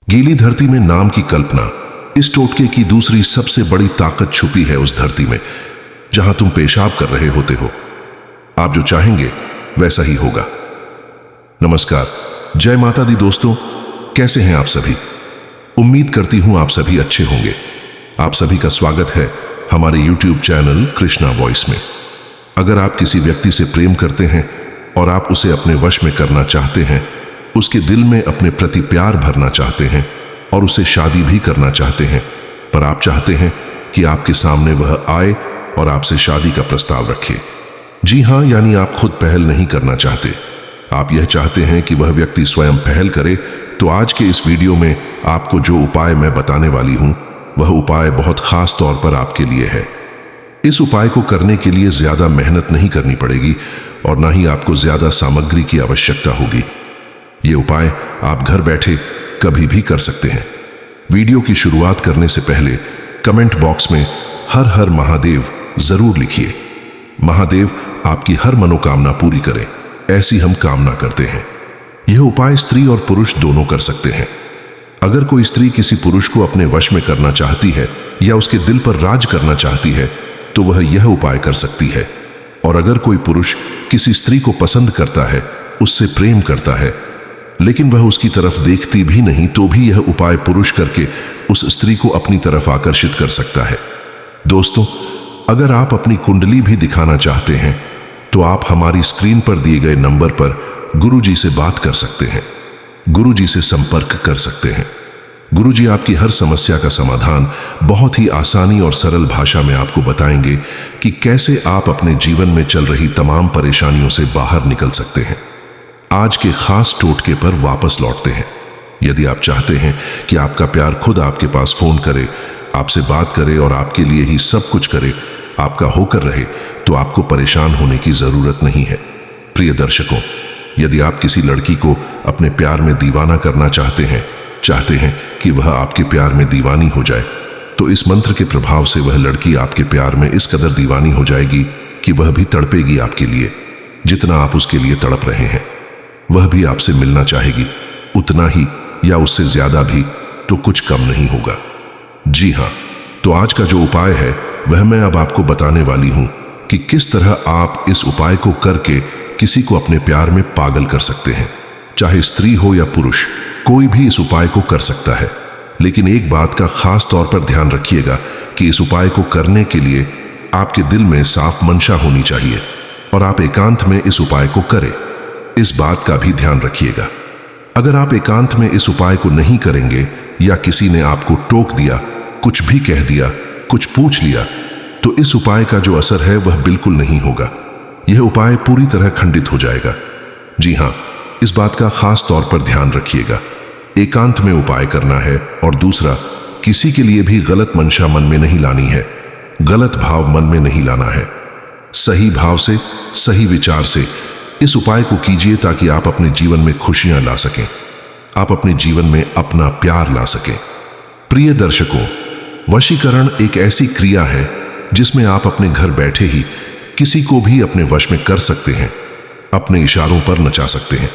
गीली धरती में नाम की कल्पना। इस टोटके की दूसरी सबसे बड़ी ताकत छुपी है उस धरती में जहां तुम पेशाब कर रहे होते हो। आप जो चाहेंगे वैसा ही होगा। नमस्कार, जय माता दी दोस्तों, कैसे हैं आप सभी? उम्मीद करती हूं आप सभी अच्छे होंगे। आप सभी का स्वागत है हमारे YouTube चैनल कृष्णा वॉइस में। अगर आप किसी व्यक्ति से प्रेम करते हैं और आप उसे अपने वश में करना चाहते हैं, उसके दिल में अपने प्रति प्यार भरना चाहते हैं और उसे शादी भी करना चाहते हैं, पर आप चाहते हैं कि आपके सामने वह आए और आपसे शादी का प्रस्ताव रखे। जी हां, यानी आप खुद पहल नहीं करना चाहते, आप यह चाहते हैं कि वह व्यक्ति स्वयं पहल करे। तो आज के इस वीडियो में आपको जो उपाय मैं बताने वाली हूं, वह उपाय बहुत खास तौर पर आपके लिए है। इस उपाय को करने के लिए ज्यादा मेहनत नहीं करनी पड़ेगी और ना ही आपको ज्यादा सामग्री की आवश्यकता होगी। यह उपाय आप घर बैठे कभी भी कर सकते हैं। वीडियो की शुरुआत करने से पहले कमेंट बॉक्स में हर हर महादेव जरूर लिखिए। महादेव आपकी हर मनोकामना पूरी करें, ऐसी हम कामना करते हैं। यह उपाय स्त्री और पुरुष दोनों कर सकते हैं। अगर कोई स्त्री किसी पुरुष को अपने वश में करना चाहती है या उसके दिल पर राज करना चाहती है तो वह यह उपाय कर सकती है। और अगर कोई पुरुष किसी स्त्री को पसंद करता है, उससे प्रेम करता है, लेकिन वह उसकी तरफ देखती भी नहीं, तो भी यह उपाय पुरुष करके उस स्त्री को अपनी तरफ आकर्षित कर सकता है। दोस्तों, अगर आप अपनी कुंडली भी दिखाना चाहते हैं तो आप हमारी स्क्रीन पर दिए गए नंबर पर गुरुजी से बात कर सकते हैं, गुरुजी से संपर्क कर सकते हैं। गुरुजी आपकी हर समस्या का समाधान बहुत ही आसानी और सरल भाषा में आपको बताएंगे कि कैसे आप अपने जीवन में चल रही तमाम परेशानियों से बाहर निकल सकते हैं। आज के खास टोटके पर वापस लौटते हैं। यदि आप चाहते हैं कि आपका प्यार खुद आपके पास फोन करे, आपसे बात करे और आपके लिए ही सब कुछ करे, आपका होकर रहे, तो आपको परेशान होने की जरूरत नहीं है। प्रिय दर्शकों, यदि आप किसी लड़की को अपने प्यार में दीवाना करना चाहते हैं कि वह आपके प्यार में दीवानी हो जाए, तो इस मंत्र के प्रभाव से वह लड़की आपके प्यार में इस कदर दीवानी हो जाएगी कि वह भी तड़पेगी आपके लिए, जितना आप उसके लिए तड़प रहे हैं। वह भी आपसे मिलना चाहेगी, उतना ही या उससे ज्यादा भी, तो कुछ कम नहीं होगा। जी हां, तो आज का जो उपाय है वह मैं अब आपको बताने वाली हूं कि किस तरह आप इस उपाय को करके किसी को अपने प्यार में पागल कर सकते हैं। चाहे स्त्री हो या पुरुष, कोई भी इस उपाय को कर सकता है। लेकिन एक बात का खास तौर पर ध्यान रखिएगा कि इस उपाय को करने के लिए आपके दिल में साफ मंशा होनी चाहिए और आप एकांत में इस उपाय को करें। इस बात का भी ध्यान रखिएगा। अगर आप एकांत में इस उपाय को नहीं करेंगे या किसी ने आपको टोक दिया, कुछ भी कह दिया, कुछ पूछ लिया, तो इस उपाय का जो असर है वह बिल्कुल नहीं होगा। यह उपाय पूरी तरह खंडित हो जाएगा। जी हां, इस बात का खास तौर पर ध्यान रखिएगा। एकांत में उपाय करना है और दूसरा, किसी के लिए भी गलत मंशा मन में नहीं लानी है, गलत भाव मन में नहीं लाना है। सही भाव से, सही विचार से इस उपाय को कीजिए ताकि आप अपने जीवन में खुशियां ला सकें, आप अपने जीवन में अपना प्यार ला सकें। प्रिय दर्शकों, वशीकरण एक ऐसी क्रिया है जिसमें आप अपने घर बैठे ही किसी को भी अपने वश में कर सकते हैं, अपने इशारों पर नचा सकते हैं।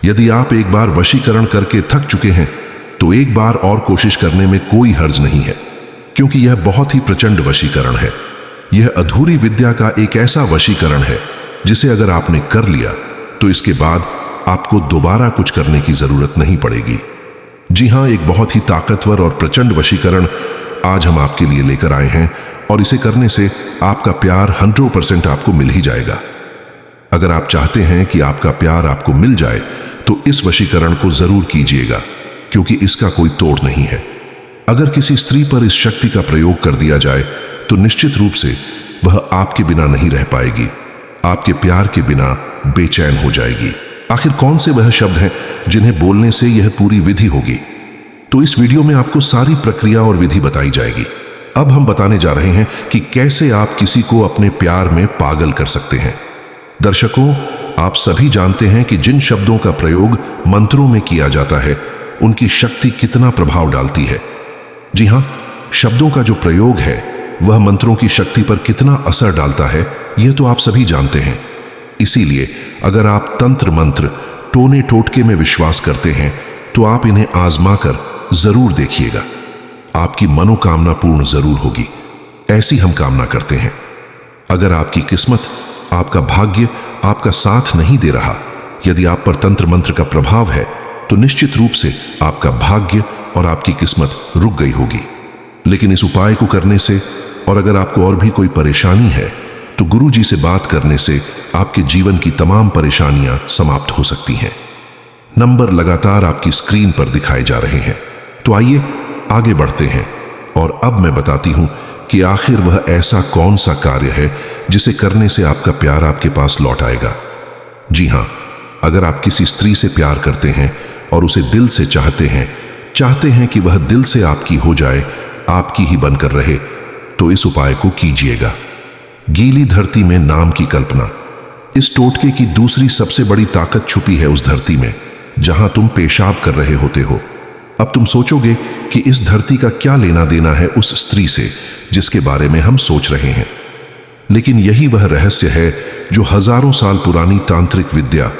यदि आप एक बार वशीकरण करके थक चुके हैं तो एक बार और कोशिश करने में कोई हर्ज नहीं है, क्योंकि यह बहुत ही प्रचंड वशीकरण है। यह अधूरी विद्या का एक ऐसा वशीकरण है जिसे अगर आपने कर लिया तो इसके बाद आपको दोबारा कुछ करने की जरूरत नहीं पड़ेगी। जी हां, एक बहुत ही ताकतवर और प्रचंड वशीकरण आज हम आपके लिए लेकर आए हैं और इसे करने से आपका प्यार 100% आपको मिल ही जाएगा। अगर आप चाहते हैं कि आपका प्यार आपको मिल जाए तो इस वशीकरण को जरूर कीजिएगा, क्योंकि इसका कोई तोड़ नहीं है। अगर किसी स्त्री पर इस शक्ति का प्रयोग कर दिया जाए तो निश्चित रूप से वह आपके बिना नहीं रह पाएगी, आपके प्यार के बिना बेचैन हो जाएगी। आखिर कौन से वह शब्द हैं जिन्हें बोलने से यह पूरी विधि होगी? तो इस वीडियो में आपको सारी प्रक्रिया और विधि बताई जाएगी। अब हम बताने जा रहे हैं कि कैसे आप किसी को अपने प्यार में पागल कर सकते हैं। दर्शकों, आप सभी जानते हैं कि जिन शब्दों का प्रयोग मंत्रों में किया जाता है उनकी शक्ति कितना प्रभाव डालती है। जी हां, शब्दों का जो प्रयोग है वह मंत्रों की शक्ति पर कितना असर डालता है, यह तो आप सभी जानते हैं। इसीलिए अगर आप तंत्र मंत्र, टोने टोटके में विश्वास करते हैं तो आप इन्हें आजमा कर जरूर देखिएगा। आपकी मनोकामना पूर्ण जरूर होगी, ऐसी हम कामना करते हैं। अगर आपकी किस्मत, आपका भाग्य आपका साथ नहीं दे रहा, यदि आप पर तंत्र मंत्र का प्रभाव है, तो निश्चित रूप से आपका भाग्य और आपकी किस्मत रुक गई होगी। लेकिन इस उपाय को करने से, और अगर आपको और भी कोई परेशानी है, तो गुरु जी से बात करने से आपके जीवन की तमाम परेशानियां समाप्त हो सकती हैं। नंबर लगातार आपकी स्क्रीन पर दिखाए जा रहे हैं। तो आइए आगे बढ़ते हैं और अब मैं बताती हूं कि आखिर वह ऐसा कौन सा कार्य है जिसे करने से आपका प्यार आपके पास लौट आएगा। जी हां, अगर आप किसी स्त्री से प्यार करते हैं और उसे दिल से चाहते हैं कि वह दिल से आपकी हो जाए, आपकी ही बनकर रहे, तो इस उपाय को कीजिएगा। गीली धरती में नाम की कल्पना। इस टोटके की दूसरी सबसे बड़ी ताकत छुपी है उस धरती में जहां तुम पेशाब कर रहे होते हो। अब तुम सोचोगे कि इस धरती का क्या लेना देना है उस स्त्री से जिसके बारे में हम सोच रहे हैं। लेकिन यही वह रहस्य है जो हजारों साल पुरानी तांत्रिक विद्या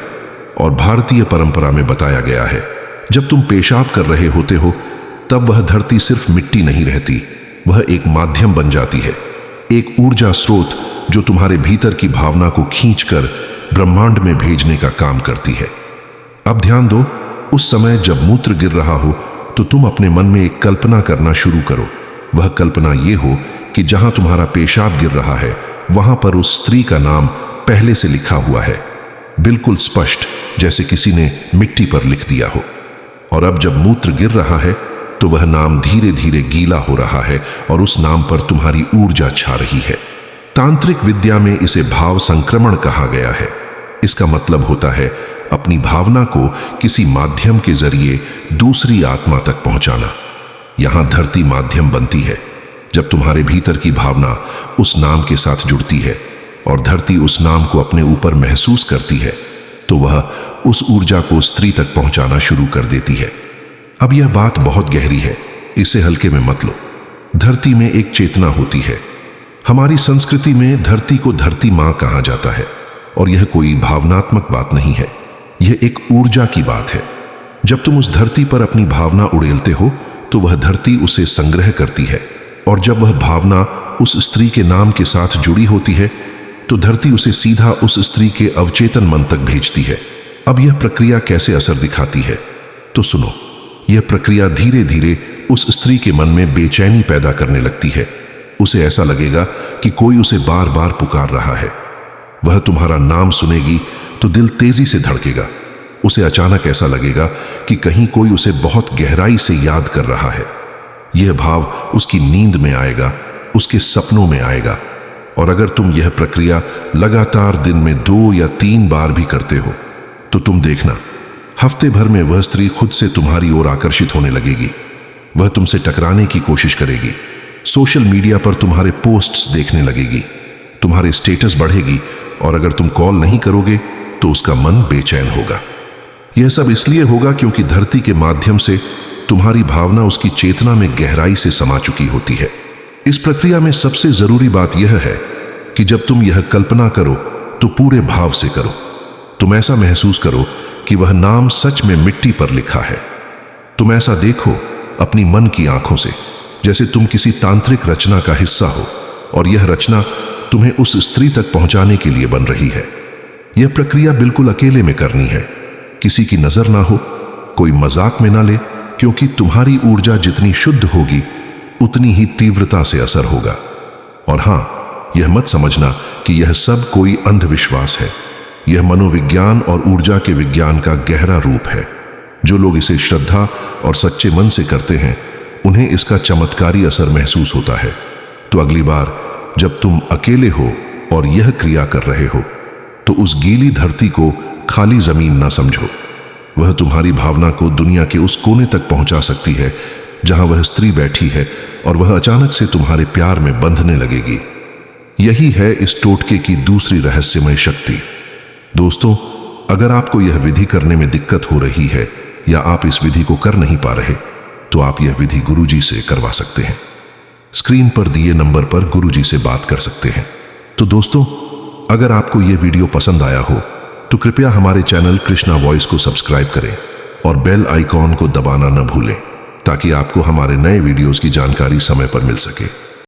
और भारतीय परंपरा में बताया गया है। जब तुम पेशाब कर रहे होते हो, तब वह धरती सिर्फ मिट्टी नहीं रहती, वह एक माध्यम बन जाती है, एक ऊर्जा स्रोत जो तुम्हारे भीतर की भावना को खींचकर ब्रह्मांड में भेजने का काम करती है। अब ध्यान दो, उस समय जब मूत्र गिर रहा हो तो तुम अपने मन में एक कल्पना करना शुरू करो। वह कल्पना यह हो कि जहां तुम्हारा पेशाब गिर रहा है, वहां पर उस स्त्री का नाम पहले से लिखा हुआ है, बिल्कुल स्पष्ट, जैसे किसी ने मिट्टी पर लिख दिया हो। और अब जब मूत्र गिर रहा है तो वह नाम धीरे धीरे गीला हो रहा है और उस नाम पर तुम्हारी ऊर्जा छा रही है। तांत्रिक विद्या में इसे भाव संक्रमण कहा गया है। इसका मतलब होता है अपनी भावना को किसी माध्यम के जरिए दूसरी आत्मा तक पहुंचाना। यहां धरती माध्यम बनती है। जब तुम्हारे भीतर की भावना उस नाम के साथ जुड़ती है और धरती उस नाम को अपने ऊपर महसूस करती है, तो वह उस ऊर्जा को स्त्री तक पहुंचाना शुरू कर देती है। अब यह बात बहुत गहरी है, इसे हल्के में मत लो। धरती में एक चेतना होती है। हमारी संस्कृति में धरती को धरती मां कहा जाता है, और यह कोई भावनात्मक बात नहीं है, यह एक ऊर्जा की बात है। जब तुम उस धरती पर अपनी भावना उड़ेलते हो तो वह धरती उसे संग्रह करती है, और जब वह भावना उस स्त्री के नाम के साथ जुड़ी होती है तो धरती उसे सीधा उस स्त्री के अवचेतन मन तक भेजती है। अब यह प्रक्रिया कैसे असर दिखाती है, तो सुनो। यह प्रक्रिया धीरे धीरे उस स्त्री के मन में बेचैनी पैदा करने लगती है। उसे ऐसा लगेगा कि कोई उसे बार बार पुकार रहा है। वह तुम्हारा नाम सुनेगी तो दिल तेजी से धड़केगा। उसे अचानक ऐसा लगेगा कि कहीं कोई उसे बहुत गहराई से याद कर रहा है। यह भाव उसकी नींद में आएगा, उसके सपनों में आएगा। और अगर तुम यह प्रक्रिया लगातार दिन में 2 या 3 बार भी करते हो, तो तुम देखना, हफ्ते भर में वह स्त्री खुद से तुम्हारी ओर आकर्षित होने लगेगी। वह तुमसे टकराने की कोशिश करेगी, सोशल मीडिया पर तुम्हारे पोस्ट्स देखने लगेगी, तुम्हारे स्टेटस बढ़ेगी, और अगर तुम कॉल नहीं करोगे तो उसका मन बेचैन होगा। यह सब इसलिए होगा क्योंकि धरती के माध्यम से तुम्हारी भावना उसकी चेतना में गहराई से समा चुकी होती है। इस प्रक्रिया में सबसे जरूरी बात यह है कि जब तुम यह कल्पना करो तो पूरे भाव से करो। तुम ऐसा महसूस करो कि वह नाम सच में मिट्टी पर लिखा है। तुम ऐसा देखो अपनी मन की आंखों से, जैसे तुम किसी तांत्रिक रचना का हिस्सा हो और यह रचना तुम्हें उस स्त्री तक पहुंचाने के लिए बन रही है। यह प्रक्रिया बिल्कुल अकेले में करनी है, किसी की नजर ना हो, कोई मजाक में ना ले, क्योंकि तुम्हारी ऊर्जा जितनी शुद्ध होगी उतनी ही तीव्रता से असर होगा। और हां, यह मत समझना कि यह सब कोई अंधविश्वास है। यह मनोविज्ञान और ऊर्जा के विज्ञान का गहरा रूप है। जो लोग इसे श्रद्धा और सच्चे मन से करते हैं, उन्हें इसका चमत्कारी असर महसूस होता है। तो अगली बार जब तुम अकेले हो और यह क्रिया कर रहे हो, तो उस गीली धरती को खाली जमीन ना समझो। वह तुम्हारी भावना को दुनिया के उस कोने तक पहुंचा सकती है जहां वह स्त्री बैठी है, और वह अचानक से तुम्हारे प्यार में बंधने लगेगी। यही है इस टोटके की दूसरी रहस्यमय शक्ति। दोस्तों, अगर आपको यह विधि करने में दिक्कत हो रही है या आप इस विधि को कर नहीं पा रहे, तो आप यह विधि गुरुजी से करवा सकते हैं। स्क्रीन पर दिए नंबर पर गुरुजी से बात कर सकते हैं। तो दोस्तों, अगर आपको यह वीडियो पसंद आया हो तो कृपया हमारे चैनल कृष्णा वॉइस को सब्सक्राइब करें और बेल आइकॉन को दबाना न भूलें। ताकि आपको हमारे नए वीडियोस की जानकारी समय पर मिल सके।